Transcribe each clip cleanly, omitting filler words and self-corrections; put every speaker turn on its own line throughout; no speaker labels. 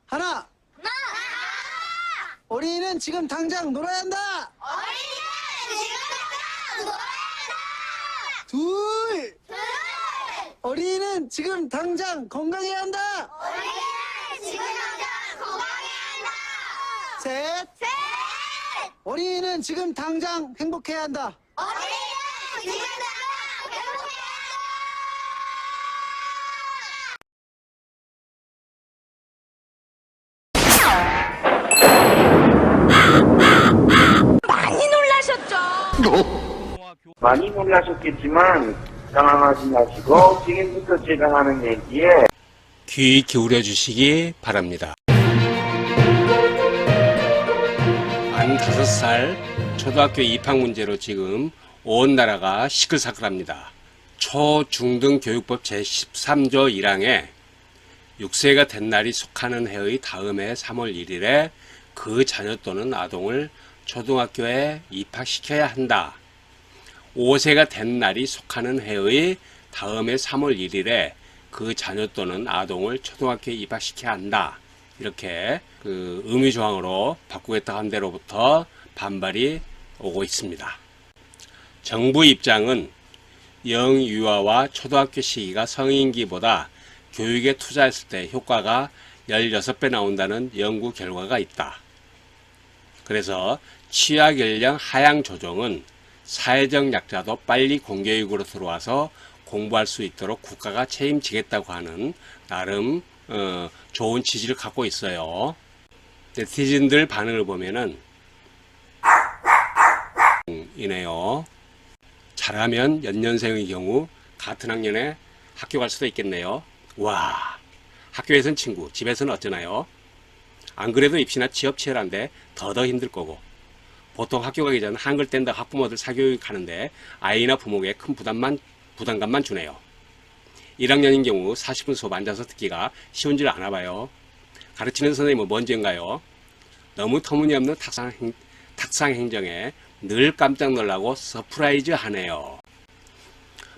하나. 어린이는 지금 당장 놀아야 한다. 둘. 어린이는 지금 당장 건강해야 한다. 셋. 어린이는 지금 당장 행복해야 한다.
많이 놀라셨죠?
많이 놀라셨겠지만 당황하지 마시고 지금부터 제가 하는 얘기에
귀 기울여 주시기 바랍니다. 만 5살 초등학교 입학 문제로 지금 온 나라가 시끌시끌합니다. 초, 중 등 교육법 제13조 1항에 6세가 된 날이 속하는 해의 다음 해 3월 1일에 그 자녀 또는 아동을 초등학교에 입학시켜야 한다. 5세가 된 날이 속하는 해의 다음 해 3월 1일에 그 자녀 또는 아동을 초등학교에 입학시켜야 한다. 이렇게 그 의무조항으로 바꾸겠다고 한 데로부터 반발이 오고 있습니다. 정부 입장은 영유아와 초등학교 시기가 성인기보다 교육에 투자했을 때 효과가 16배 나온다는 연구 결과가 있다. 그래서 취약연령 하향 조정은 사회적 약자도 빨리 공교육으로 들어와서 공부할 수 있도록 국가가 책임지겠다고 하는 나름 좋은 취지를 갖고 있어요. 네티즌들 반응을 보면은 이네요. 잘하면 연년생의 경우 같은 학년에 학교 갈 수도 있겠네요. 와, 학교에선 친구, 집에서는 어쩌나요? 안 그래도 입시나 취업 치열한데 더더 힘들 거고, 보통 학교 가기 전 한글 뗀다 학부모들 사교육하는데 아이나 부모에게 큰 부담감만 주네요. 1학년인 경우 40분 수업 앉아서 듣기가 쉬운 줄 아나 봐요. 가르치는 선생님은 뭔 죄인가요? 너무 터무니없는 탁상 행정에 늘 깜짝 놀라고 서프라이즈 하네요.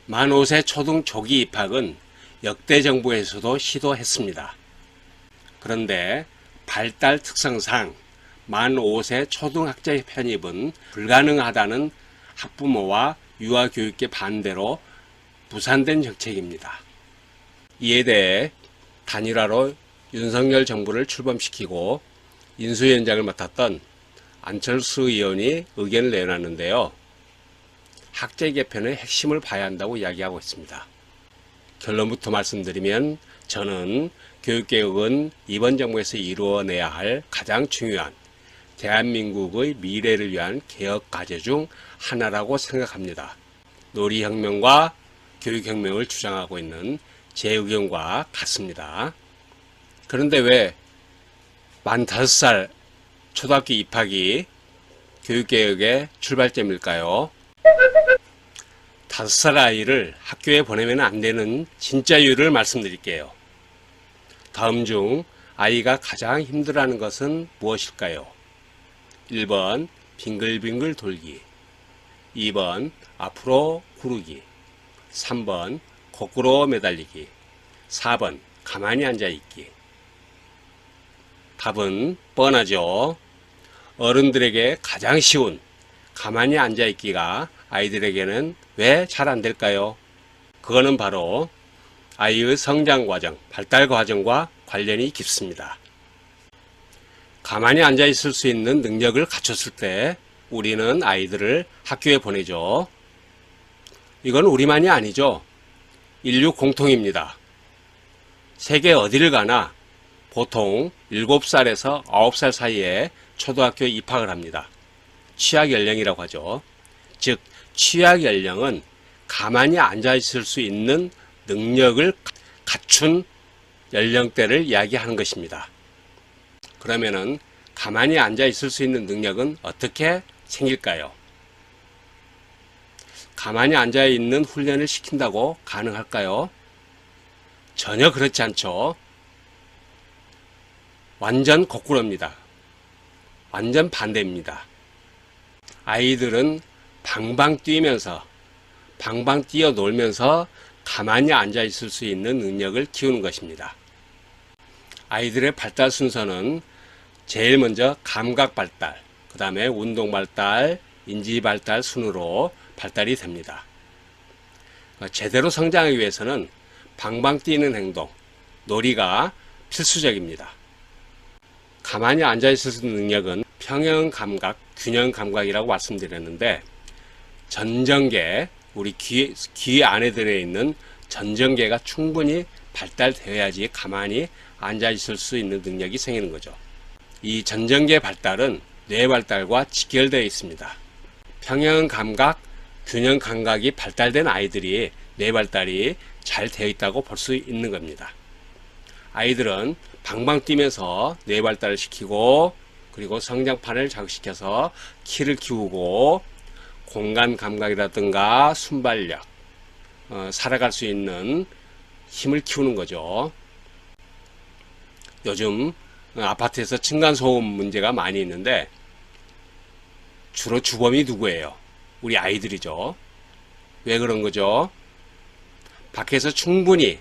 만 5세 초등 조기 입학은 역대 정부에서도 시도했습니다. 그런데 발달 특성상 만 5세 초등학생 편입은 불가능하다는 학부모와 유아교육계 반대로 무산된 정책입니다. 이에 대해 단일화로 윤석열 정부를 출범시키고 인수위원장을 맡았던 안철수 의원이 의견을 내놨는데요. 학제 개편의 핵심을 봐야 한다고 이야기하고 있습니다. 결론부터 말씀드리면 저는 교육개혁은 이번 정부에서 이루어내야 할 가장 중요한 대한민국의 미래를 위한 개혁 과제 중 하나라고 생각합니다. 놀이혁명과 교육혁명을 주장하고 있는 제 의견과 같습니다. 그런데 왜 만 5살 초등학교 입학이 교육개혁의 출발점일까요? 5살 아이를 학교에 보내면 안 되는 진짜 이유를 말씀드릴게요. 다음 중 아이가 가장 힘들어하는 것은 무엇일까요? 1번 빙글빙글 돌기, 2번 앞으로 구르기, 3번 거꾸로 매달리기, 4번 가만히 앉아있기. 답은 뻔하죠. 어른들에게 가장 쉬운 가만히 앉아있기가 아이들에게는 왜 잘 안 될까요? 그거는 바로 아이의 성장 과정, 발달 과정과 관련이 깊습니다. 가만히 앉아 있을 수 있는 능력을 갖췄을 때 우리는 아이들을 학교에 보내죠. 이건 우리만이 아니죠. 인류 공통입니다. 세계 어디를 가나 보통 7살에서 9살 사이에 초등학교에 입학을 합니다. 취약연령이라고 하죠. 즉 취약연령은 가만히 앉아 있을 수 있는 능력을 갖춘 연령대를 이야기하는 것입니다. 그러면은 가만히 앉아 있을 수 있는 능력은 어떻게 생길까요? 가만히 앉아 있는 훈련을 시킨다고 가능할까요? 전혀 그렇지 않죠. 완전 거꾸로입니다. 완전 반대입니다. 아이들은 방방 뛰면서 방방 뛰어 놀면서 가만히 앉아 있을 수 있는 능력을 키우는 것입니다. 아이들의 발달 순서는 제일 먼저 감각 발달, 그 다음에 운동 발달, 인지 발달 순으로 발달이 됩니다. 제대로 성장하기 위해서는 방방 뛰는 행동, 놀이가 필수적입니다. 가만히 앉아있을 수 있는 능력은 평형 감각, 균형 감각이라고 말씀드렸는데, 전정계, 우리 귀 안에 들어있는 전정계가 충분히 발달되어야지 가만히 앉아있을 수 있는 능력이 생기는 거죠. 이 전정계 발달은 뇌 발달과 직결되어 있습니다. 평형 감각, 균형 감각이 발달된 아이들이 뇌 발달이 잘 되어 있다고 볼 수 있는 겁니다. 아이들은 방방 뛰면서 뇌 발달을 시키고, 그리고 성장판을 자극시켜서 키를 키우고, 공간 감각이라든가 순발력, 살아갈 수 있는 힘을 키우는 거죠. 요즘 아파트에서 층간소음 문제가 많이 있는데 주로 주범이 누구예요? 우리 아이들이죠. 왜 그런 거죠? 밖에서 충분히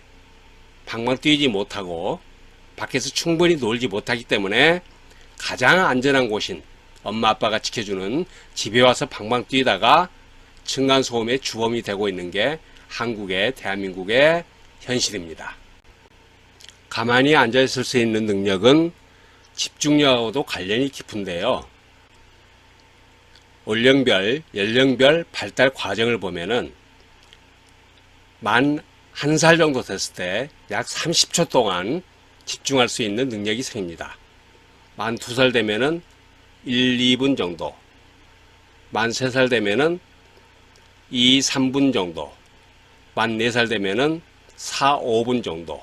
방방 뛰지 못하고 밖에서 충분히 놀지 못하기 때문에 가장 안전한 곳인 엄마 아빠가 지켜주는 집에 와서 방방 뛰다가 층간소음의 주범이 되고 있는 게 한국의, 대한민국의 현실입니다. 가만히 앉아있을 수 있는 능력은 집중력하고도 관련이 깊은데요. 연령별 발달 과정을 보면은 만 1살 정도 됐을 때 약 30초 동안 집중할 수 있는 능력이 생깁니다. 만 2살 되면은 1, 2분 정도, 만 3살 되면은 2, 3분 정도, 만 4살 되면은 4, 5분 정도,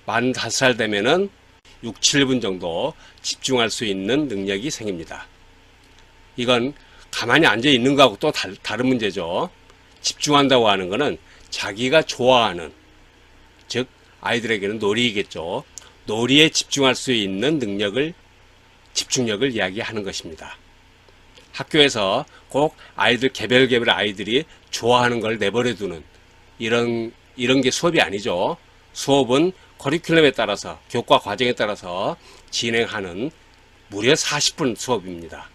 만 5살 되면은 6, 7분 정도 집중할 수 있는 능력이 생깁니다. 이건 가만히 앉아 있는 거하고 또 다른 문제죠. 집중한다고 하는 것은 자기가 좋아하는, 즉 아이들에게는 놀이겠죠. 놀이에 집중할 수 있는 능력을, 집중력을 이야기하는 것입니다. 학교에서 꼭 아이들 개별 아이들이 좋아하는 걸 내버려 두는 이런 게 수업이 아니죠. 수업은 커리큘럼에 따라서, 교과 과정에 따라서 진행하는 무려 40분 수업입니다.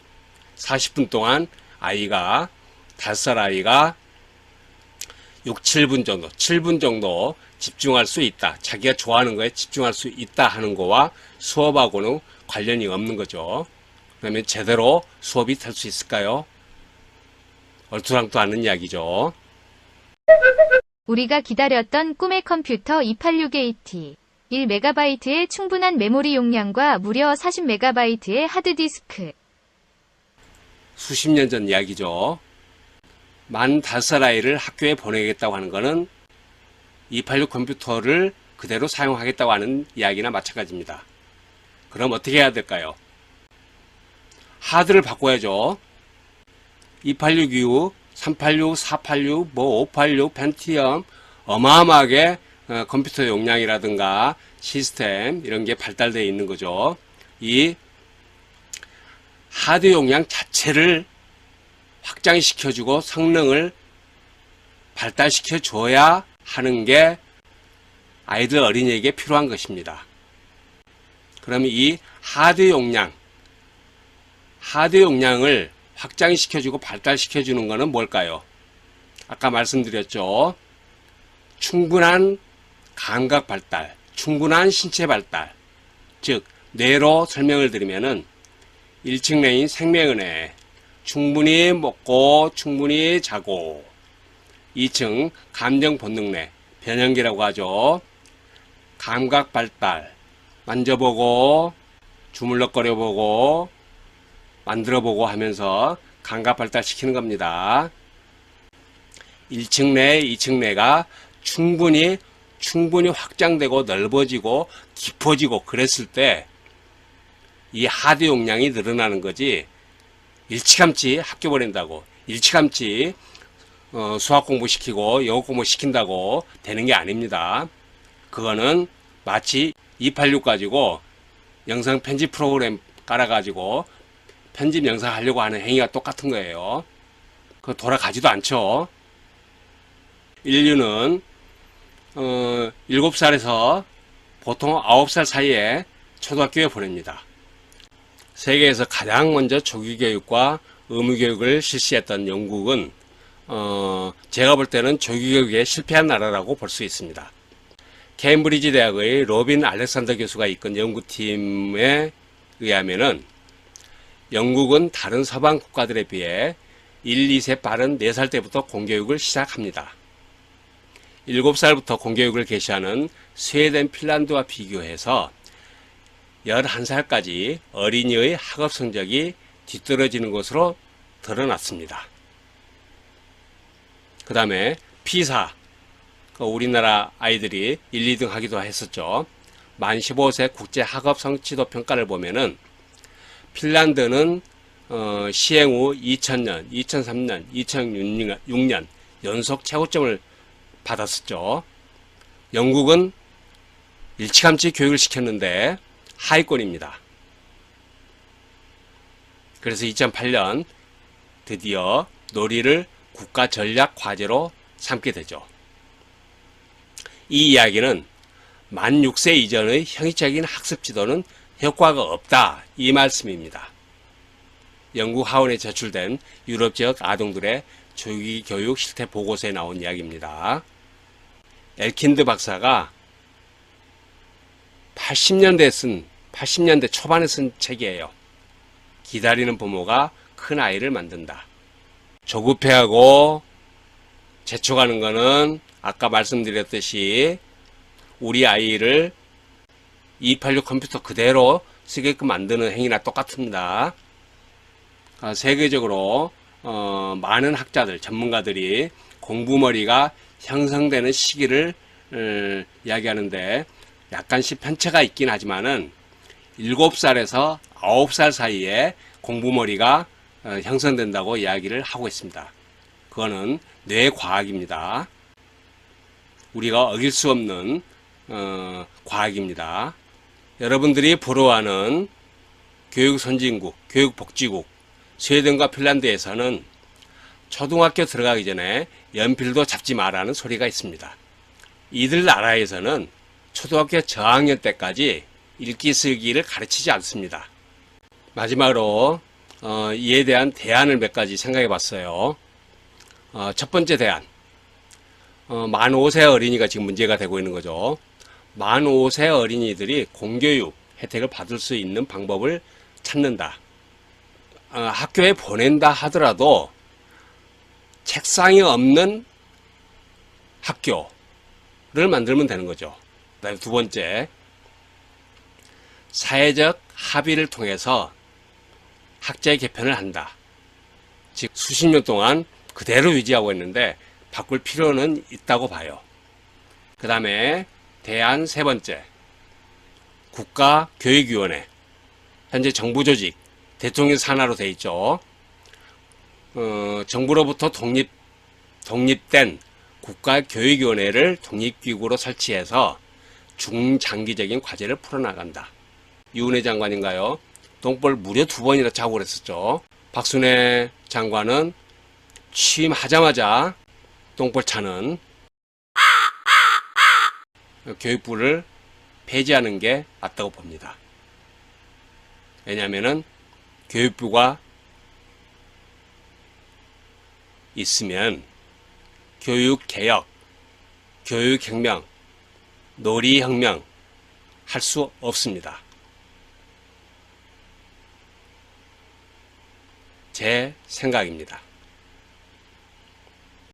40분 동안 아이가, 5살 아이가 6, 7분 정도, 7분 정도 집중할 수 있다. 자기가 좋아하는 거에 집중할 수 있다 하는 거와 수업하고는 관련이 없는 거죠. 그러면 제대로 수업이 될 수 있을까요? 얼토당토 않는 이야기죠.
우리가 기다렸던 꿈의 컴퓨터 286AT. 1MB의 충분한 메모리 용량과 무려 40MB의 하드디스크.
수십 년 전 이야기죠. 만 5살 아이를 학교에 보내겠다고 하는 것은 286 컴퓨터를 그대로 사용하겠다고 하는 이야기나 마찬가지입니다. 그럼 어떻게 해야 될까요? 하드를 바꿔야죠. 286 이후 386, 486, 586, 펜티엄 어마어마하게 컴퓨터 용량이라든가 시스템 이런 게 발달되어 있는 거죠. 이 하드 용량 자체를 확장시켜주고 성능을 발달시켜 줘야 하는 게 아이들 어린이에게 필요한 것입니다. 그럼 이 하드 용량을 확장시켜주고 발달시켜주는 것은 뭘까요? 아까 말씀드렸죠. 충분한 감각 발달, 충분한 신체 발달, 즉 뇌로 설명을 드리면은 1층 뇌인 생명은혜, 충분히 먹고 충분히 자고, 2층 감정 본능뇌, 변형기라고 하죠. 감각 발달, 만져보고 주물럭거려보고 만들어보고 하면서 감각 발달시키는 겁니다. 1층 뇌, 2층 뇌가 충분히 확장되고 넓어지고 깊어지고 그랬을 때 이 하드 용량이 늘어나는 거지, 일찌감치 학교 보낸다고, 일찌감치 수학 공부 시키고 영어 공부 시킨다고 되는 게 아닙니다. 그거는 마치 286 가지고 영상 편집 프로그램 깔아가지고 편집 영상 하려고 하는 행위가 똑같은 거예요. 그거 돌아가지도 않죠. 인류는 7살에서 보통 9살 사이에 초등학교에 보냅니다. 세계에서 가장 먼저 조기교육과 의무교육을 실시했던 영국은 제가 볼 때는 조기교육에 실패한 나라라고 볼 수 있습니다. 케임브리지 대학의 로빈 알렉산더 교수가 이끈 연구팀에 의하면은 영국은 다른 서방 국가들에 비해 1, 2세 빠른 4살 때부터 공교육을 시작합니다. 7살부터 공교육을 개시하는 스웨덴, 핀란드와 비교해서 11살까지 어린이의 학업 성적이 뒤떨어지는 것으로 드러났습니다. 그 다음에 피사, 우리나라 아이들이 1, 2등 하기도 했었죠. 만 15세 국제 학업 성취도 평가를 보면은 핀란드는 시행 후 2000년, 2003년, 2006년 연속 최고점을 받았었죠. 영국은 일찌감치 교육을 시켰는데 하위권입니다. 그래서 2008년 드디어 놀이를 국가 전략 과제로 삼게 되죠. 이 이야기는 만 6세 이전의 형이적인 학습 지도는 효과가 없다, 이 말씀입니다. 영국 하원에 제출된 유럽 지역 아동들의 조기 교육 실태 보고서에 나온 이야기입니다. 엘킨드 박사가 80년대 초반에 쓴 책이에요. 기다리는 부모가 큰 아이를 만든다. 조급해하고 재촉하는 것은 아까 말씀드렸듯이 우리 아이를 286 컴퓨터 그대로 쓰게끔 만드는 행위나 똑같습니다. 세계적으로 많은 학자들, 전문가들이 공부머리가 형성되는 시기를 이야기하는데 약간씩 편차가 있긴 하지만은 7살에서 9살 사이에 공부머리가 형성된다고 이야기를 하고 있습니다. 그거는 뇌과학입니다. 우리가 어길 수 없는 과학입니다. 여러분들이 부러워하는 교육 선진국, 교육 복지국 스웨덴과 핀란드에서는 초등학교 들어가기 전에 연필도 잡지 마라는 소리가 있습니다. 이들 나라에서는 초등학교 저학년 때까지 읽기 쓰기를 가르치지 않습니다. 마지막으로 이에 대한 대안을 몇 가지 생각해 봤어요. 첫 번째 대안, 만 5세 어린이가 지금 문제가 되고 있는 거죠. 만 5세 어린이들이 공교육 혜택을 받을 수 있는 방법을 찾는다. 학교에 보낸다 하더라도 책상이 없는 학교를 만들면 되는 거죠. 그다음에 두 번째, 사회적 합의를 통해서 학제 개편을 한다. 즉 수십 년 동안 그대로 유지하고 있는데 바꿀 필요는 있다고 봐요. 그 다음에 대안 세 번째, 국가교육위원회. 현재 정부 조직, 대통령 산하로 되어 있죠. 정부로부터 독립된 국가교육위원회를 독립기구로 설치해서 중장기적인 과제를 풀어나간다. 이은혜 장관인가요? 똥볼 무려 2번이나 차고 그랬었죠. 박순애 장관은 취임하자마자 똥볼 차는 교육부를 폐지하는 게 맞다고 봅니다. 왜냐하면은 교육부가 있으면 교육개혁, 교육혁명, 놀이혁명 할 수 없습니다. 제 생각입니다.